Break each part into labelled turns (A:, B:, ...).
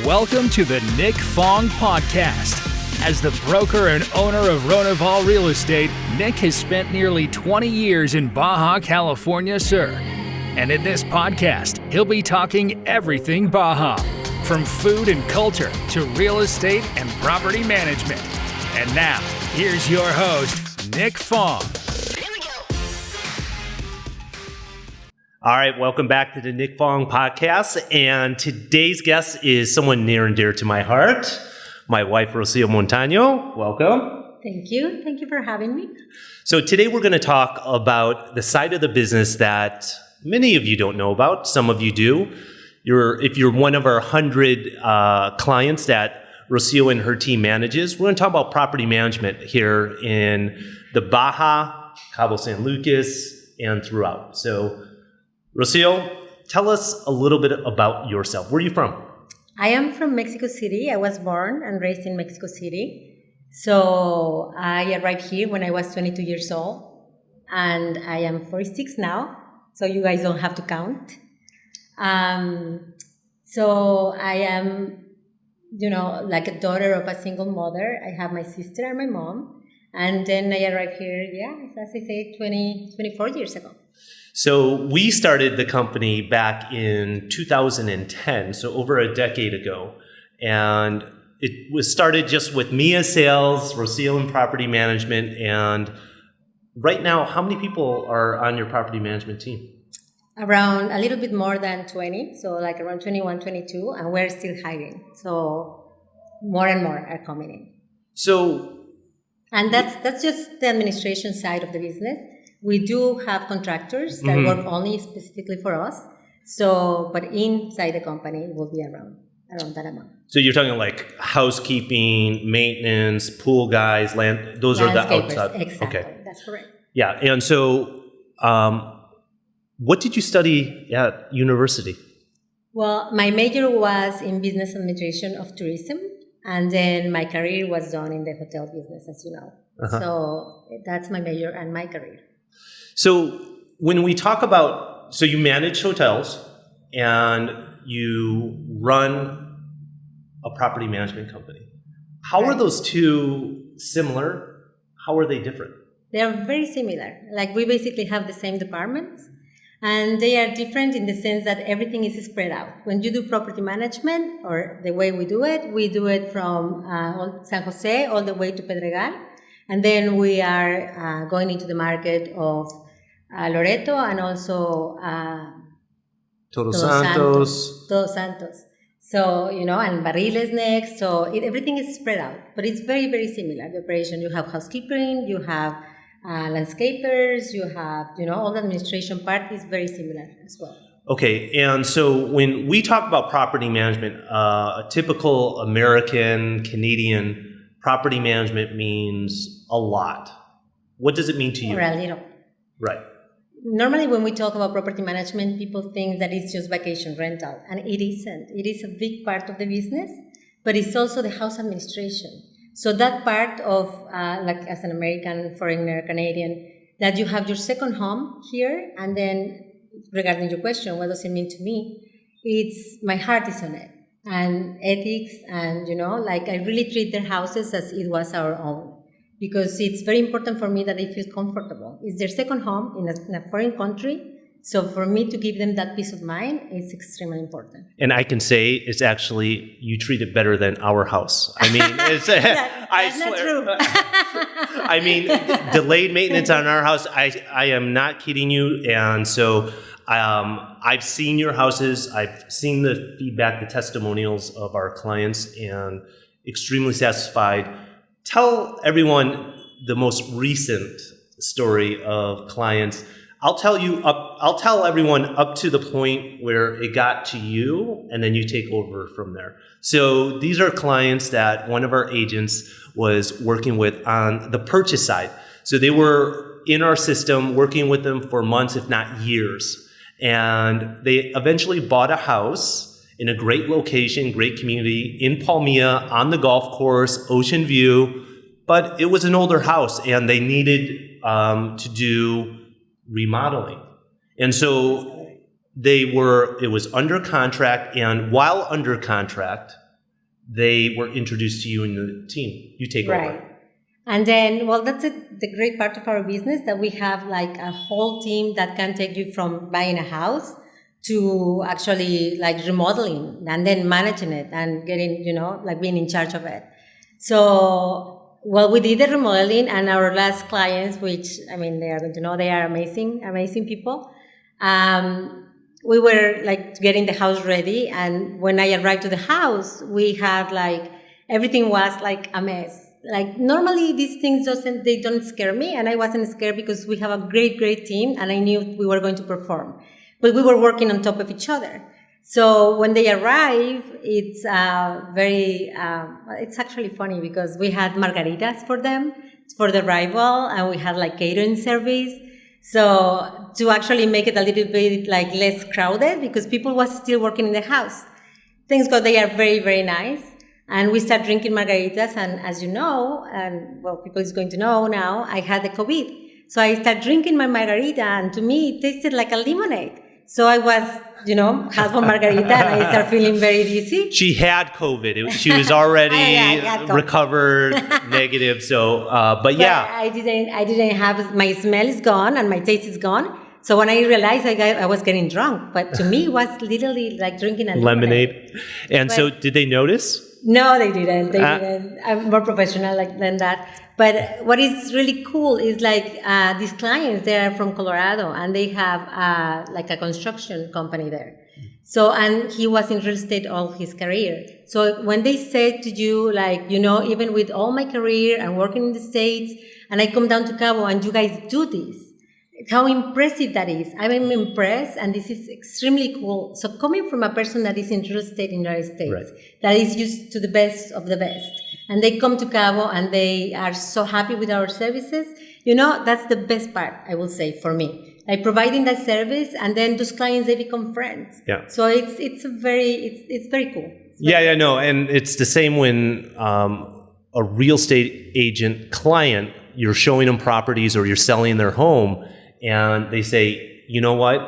A: Welcome to the Nick Fong Podcast. As the broker and owner of Ronival Real Estate, Nick has spent nearly 20 years in Baja, California, sir. And in this podcast, he'll be talking everything Baja, from food and culture to real estate and property management. And now, here's your host, Nick Fong.
B: All right, welcome back to the Nick Fong Podcast. And today's guest is someone near and dear to my heart, my wife, Rocio Montaño. Welcome.
C: Thank you. Thank you for having me.
B: So today we're going to talk about the side of the business that many of you don't know about. Some of you do. If you're one of our 100 clients that Rocio and her team manages, we're going to talk about property management here in the Baja, Cabo San Lucas, and throughout. So Rocio, tell us a little bit about yourself. Where are you from?
C: I am from Mexico City. I was born and raised in Mexico City. So I arrived here when I was 22 years old, and I am 46 now, so you guys don't have to count. So I am, like a daughter of a single mother. I have my sister and my mom, and then I arrived here, as I say, 24 years ago.
B: So we started the company back in 2010, so over a decade ago. And it was started just with me as sales, Rocio in property management. And right now, how many people are on your property management team?
C: Around a little bit more than 20, so like around 21, 22, and we're still hiring. So more and more are coming in. And that's just the administration side of the business. We do have contractors that work only specifically for us. So, but inside the company will be around that amount.
B: So you're talking like housekeeping, maintenance, pool guys, those are the outside.
C: Exactly.
B: Okay.
C: That's correct.
B: Yeah. And so, what did you study at university?
C: Well, my major was in business administration of tourism. And then my career was done in the hotel business, as you know. So that's my major and my career.
B: So when we talk about, so you manage hotels and you run a property management company. How are those two similar? How are they different?
C: They are very similar. Like we basically have the same departments, and they are different in the sense that everything is spread out. When you do property management, or the way we do it from San Jose all the way to Pedregal. And then we are going into the market of Loreto and also
B: Todos Santos.
C: Todos Santos. So, and Barriles next. So everything is spread out. But it's very, very similar. The operation, you have housekeeping, you have landscapers, you have, all the administration part is very similar as well.
B: Okay. And so when we talk about property management, a typical American, Canadian property management means a lot. What does it mean to you?
C: Or a little.
B: Right.
C: Normally when we talk about property management, people think that it's just vacation rental, and it isn't. It is a big part of the business, but it's also the house administration. So that part of, like as an American, foreigner, Canadian, that you have your second home here, and then regarding your question, what does it mean to me? It's, my heart is on it. And ethics, and I really treat their houses as it was our own, because it's very important for me that they feel comfortable. It's their second home in a foreign country, so for me to give them that peace of mind is extremely important.
B: And I can say it's actually, you treat it better than our house. I mean, it's
C: that's not true.
B: I mean, delayed maintenance on our house, I am not kidding you. And so I've seen your houses. I've seen the feedback, the testimonials of our clients, and extremely satisfied. Tell everyone the most recent story of clients. I'll tell everyone up to the point where it got to you, and then you take over from there. So these are clients that one of our agents was working with on the purchase side. So they were in our system, working with them for months, if not years. And they eventually bought a house in a great location, great community in Palmilla on the golf course, ocean view, but it was an older house and they needed to do remodeling. And so it was under contract, and while under contract, they were introduced to you and the team. You take over.
C: And then, well, that's the great part of our business, that we have like a whole team that can take you from buying a house to actually like remodeling and then managing it and getting, like being in charge of it. So, well, we did the remodeling, and our last clients, which, I mean, they are going to know, they are amazing people. We were like getting the house ready, and when I arrived to the house, we had like, everything was like a mess. Like normally these things they don't scare me, and I wasn't scared because we have a great team, and I knew we were going to perform. But we were working on top of each other. So when they arrive, it's it's actually funny because we had margaritas for them for the arrival, and we had like catering service. So to actually make it a little bit like less crowded, because people was still working in the house. Thanks God, they are very nice. And we start drinking margaritas, and as you know, and well, people is going to know now, I had the COVID. So I start drinking my margarita, and to me, it tasted like a lemonade. So I was, half a margarita, and I start feeling very dizzy.
B: She had COVID. She was already recovered, negative. So, but yeah.
C: I didn't have, my smell is gone, and my taste is gone. So when I realized I was getting drunk, but to me, it was literally like drinking a lemonade.
B: And so did they notice?
C: No, they didn't. Didn't. I'm more professional than that. But what is really cool is like these clients, they are from Colorado, and they have like a construction company there. So, and he was in real estate all his career. So when they said to you, like, even with all my career and working in the States, and I come down to Cabo and you guys do this, how impressive that is. I'm impressed, and this is extremely cool. So coming from a person that is in real estate in the United States, that is used to the best of the best, and they come to Cabo and they are so happy with our services, that's the best part, I will say, for me. Like providing that service, and then those clients, they become friends.
B: Yeah.
C: So it's very cool.
B: No, and it's the same when a real estate agent client, you're showing them properties or you're selling their home, and they say, you know what,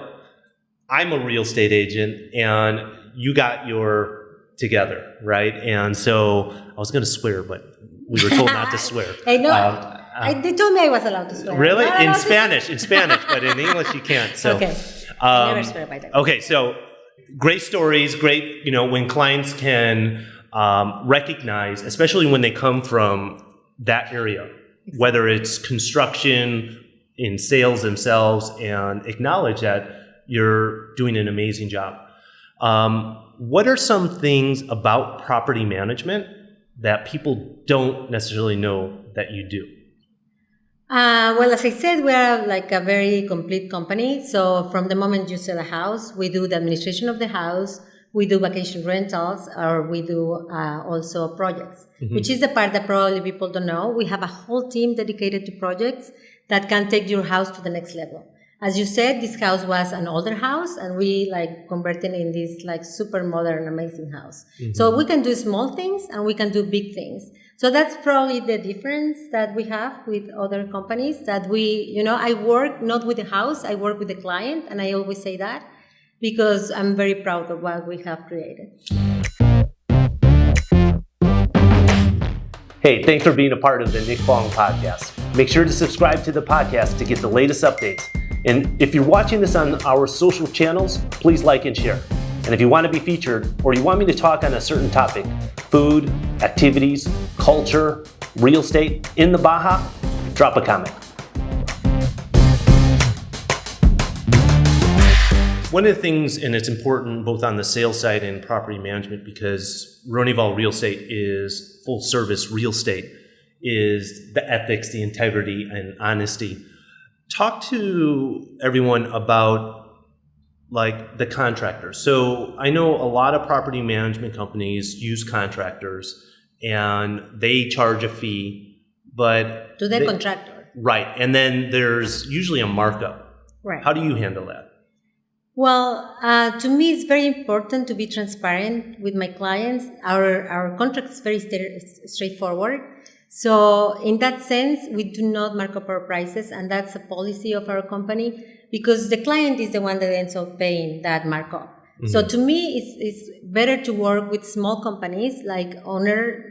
B: I'm a real estate agent, and you got your together, right? And so I was going to swear, but we were told not to swear.
C: I know. They told me I was allowed to swear.
B: Really? In Spanish, but in English you can't. So,
C: okay. I never swear by that.
B: Okay, so great stories, great, when clients can recognize, especially when they come from that area, whether it's construction, in sales themselves, and acknowledge that you're doing an amazing job. What are some things about property management that people don't necessarily know that you do?
C: Well, as I said, we are like a very complete company. So from the moment you sell a house, we do the administration of the house, we do vacation rentals, or we do also projects, which is the part that probably people don't know. We have a whole team dedicated to projects that can take your house to the next level. As you said, this house was an older house, and we like converted in this like super modern, amazing house. So we can do small things and we can do big things. So that's probably the difference that we have with other companies, that we, I work not with the house, I work with the client, and I always say that because I'm very proud of what we have created.
B: Hey, thanks for being a part of the Nick Fong Podcast. Make sure to subscribe to the podcast to get the latest updates. And if you're watching this on our social channels, please like and share. And if you want to be featured, or you want me to talk on a certain topic, food, activities, culture, real estate in the Baja, drop a comment. One of the things, and it's important both on the sales side and property management, because Ronival Real Estate is full service real estate, is the ethics, the integrity, and honesty. Talk to everyone about like the contractors. So I know a lot of property management companies use contractors and they charge a fee, but
C: to the contractor.
B: Right. And then there's usually a markup.
C: Right.
B: How do you handle that?
C: Well, to me, it's very important to be transparent with my clients. Our contract is very straightforward. So in that sense, we do not mark up our prices, and that's a policy of our company, because the client is the one that ends up paying that markup. So to me, it's better to work with small companies like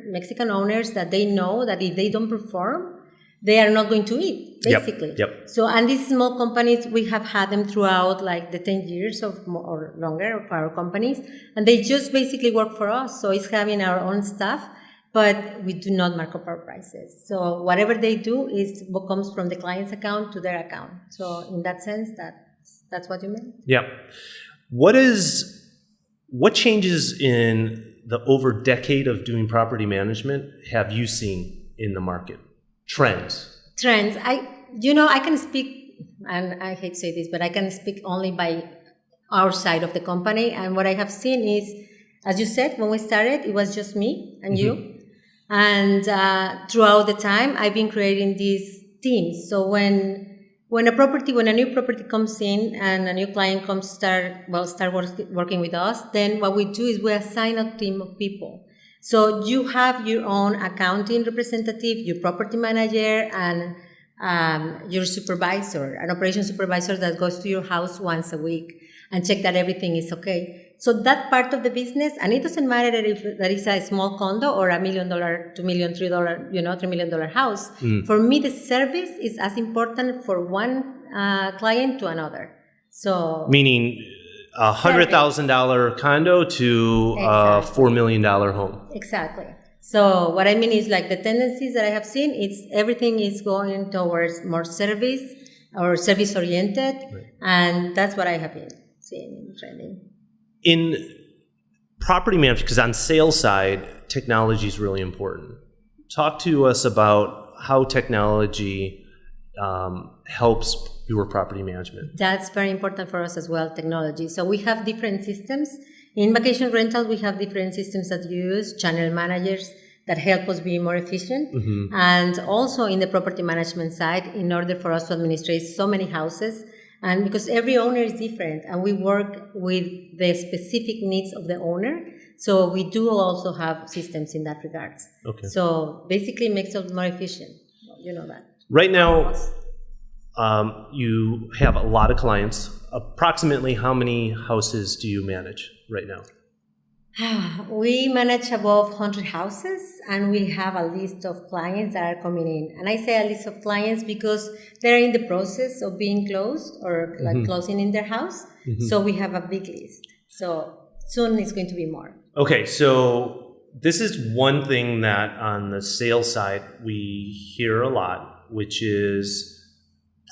C: Mexican owners that they know that if they don't perform, they are not going to eat, basically.
B: Yep.
C: So, and these small companies, we have had them throughout like the 10 years or longer of our companies, and they just basically work for us. So it's having our own staff, but we do not mark up our prices. So whatever they do is what comes from the client's account to their account. So in that sense, that's what you meant.
B: Yeah. What changes in the over decade of doing property management have you seen in the market? Trends.
C: I can speak, and I hate to say this, but I can speak only by our side of the company. And what I have seen is, as you said, when we started, it was just me and you. And throughout the time, I've been creating these teams. So when a new property comes in and a new client start working with us, then what we do is we assign a team of people. So you have your own accounting representative, your property manager, and your supervisor, an operations supervisor that goes to your house once a week and check that everything is okay. So that part of the business, and it doesn't matter if that is a small condo or $1 million, $2 million, $3 million house. For me, the service is as important for one client to another. So
B: meaning $100,000 condo to a $4 million home.
C: Exactly. So what I mean is like the tendencies that I have seen, everything is going towards more service or service oriented, and that's what I have been seeing in trending.
B: In property management, because on sales side, technology is really important. Talk to us about how technology helps your property management.
C: That's very important for us as well, technology. So we have different systems. In vacation rental, we have different systems that use channel managers that help us be more efficient. And also in the property management side, in order for us to administrate so many houses, and because every owner is different and we work with the specific needs of the owner, so we do also have systems in that regards. Okay. So basically it makes us more efficient. You know that.
B: Right now, you have a lot of clients. Approximately how many houses do you manage right now?
C: We manage above 100 houses, and we have a list of clients that are coming in. And I say a list of clients because they're in the process of being closed or like closing in their house. So we have a big list. So soon it's going to be more. Okay,
B: so this is one thing that on the sales side we hear a lot, which is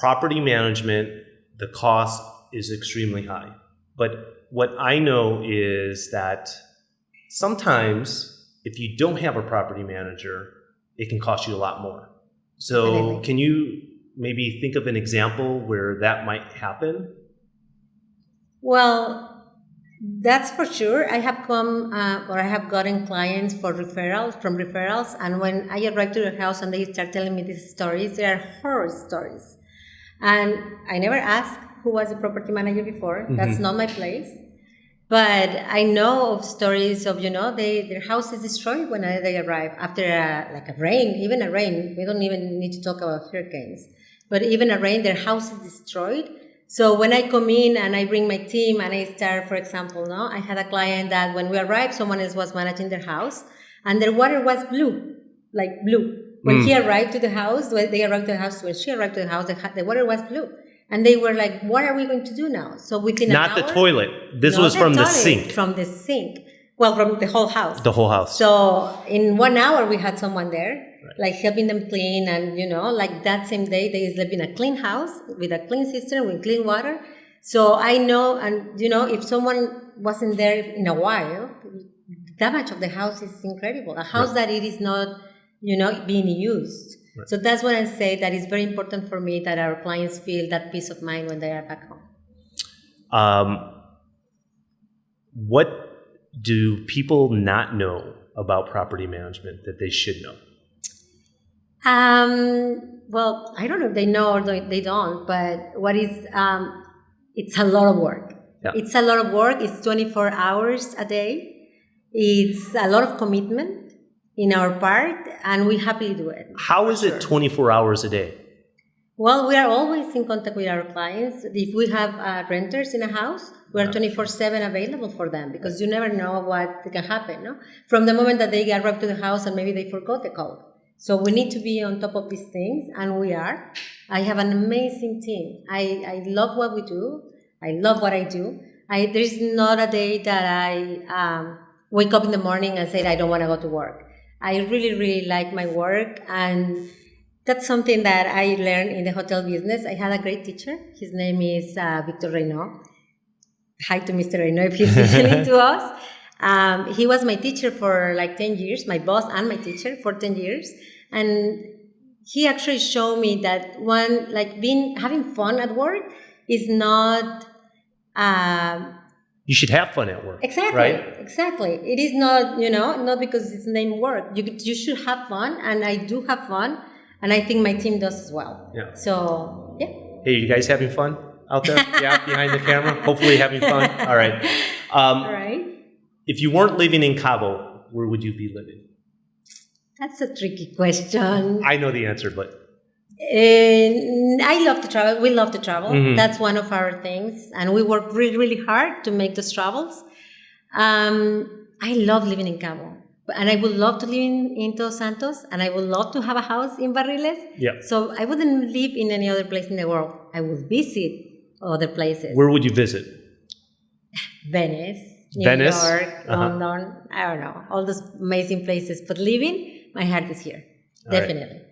B: property management, the cost is extremely high. But what I know is that sometimes if you don't have a property manager, it can cost you a lot more. So can you maybe think of an example where that might happen?
C: Well, that's for sure. I have I have gotten clients from referrals. And when I arrive to their house and they start telling me these stories, they are horror stories. And I never asked who was the property manager before. That's not my place. But I know of stories of, their house is destroyed when they arrive after a rain, even a rain. We don't even need to talk about hurricanes. But even a rain, their house is destroyed. So when I come in and I bring my team and I start, for example, I had a client that when we arrived, someone else was managing their house and their water was blue, like blue. When he arrived to the house, when she arrived to the house, the water was blue. And they were like, what are we going to do now? So within an hour...
B: Not the toilet. This was from the sink.
C: From the sink. Well, from the whole house.
B: The whole house.
C: So in 1 hour, we had someone there, like helping them clean. And, like that same day, they slept in a clean house with a clean cistern, with clean water. So I know, and, if someone wasn't there in a while, the damage of the house is incredible. A house that it is not, being used. Right. So that's what I say, that it's very important for me that our clients feel that peace of mind when they are back home.
B: What do people not know about property management that they should know?
C: Well, I don't know if they know or they don't, but what is, it's a lot of work. Yeah. It's a lot of work. It's 24 hours a day. It's a lot of commitment in our part, and we happily do it.
B: How is it 24 hours a day?
C: Well, we are always in contact with our clients. If we have renters in a house, we are 24/7 available for them because you never know what can happen. No? From the moment that they arrive to the house and maybe they forgot the code. So we need to be on top of these things, and we are. I have an amazing team. I love what we do. I love what I do. There's not a day that I wake up in the morning and say I don't want to go to work. I really, really like my work, and that's something that I learned in the hotel business. I had a great teacher. His name is Victor Reynaud. Hi to Mr. Reynaud if he's listening to us. He was my teacher for like 10 years, my boss and my teacher for 10 years. And he actually showed me that having fun at work is not...
B: you should have fun at work.
C: Exactly.
B: Right?
C: Exactly. It is not, not because it's named work. You should have fun, and I do have fun, and I think my team does as well.
B: Yeah.
C: So, yeah.
B: Hey, you guys having fun out there? Yeah, behind the camera? Hopefully having fun. All right.
C: All right.
B: If you weren't living in Cabo, where would you be living?
C: That's a tricky question.
B: I know the answer, but...
C: I love to travel. We love to travel.
B: Mm-hmm.
C: That's one of our things. And we work really, really hard to make those travels. I love living in Cabo. And I would love to live in Todos Santos. And I would love to have a house in Barriles.
B: Yeah.
C: So I wouldn't live in any other place in the world. I would visit other places.
B: Where would you visit?
C: Venice, New York, London. I don't know. All those amazing places. But living, my heart is here. Definitely. Right.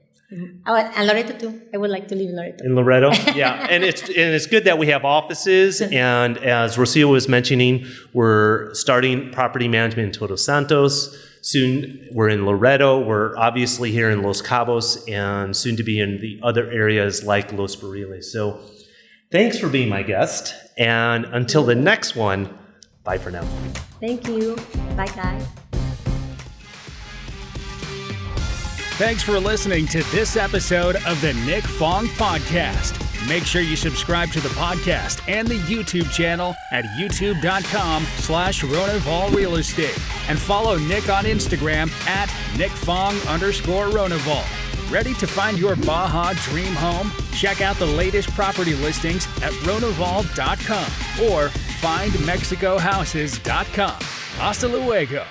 C: Oh, and Loreto too. I would like to live in Loreto.
B: In Loreto, yeah, and it's good that we have offices. And as Rocio was mentioning, we're starting property management in Todos Santos. Soon we're in Loreto. We're obviously here in Los Cabos, and soon to be in the other areas like Los Barriles. So, thanks for being my guest. And until the next one, bye for now.
C: Thank you. Bye, guys.
A: Thanks for listening to this episode of the Nick Fong Podcast. Make sure you subscribe to the podcast and the YouTube channel at youtube.com/Ronival Real Estate and follow Nick on Instagram at NickFong_Ronival. Ready to find your Baja dream home? Check out the latest property listings at Ronival.com or findmexicohouses.com. Hasta luego.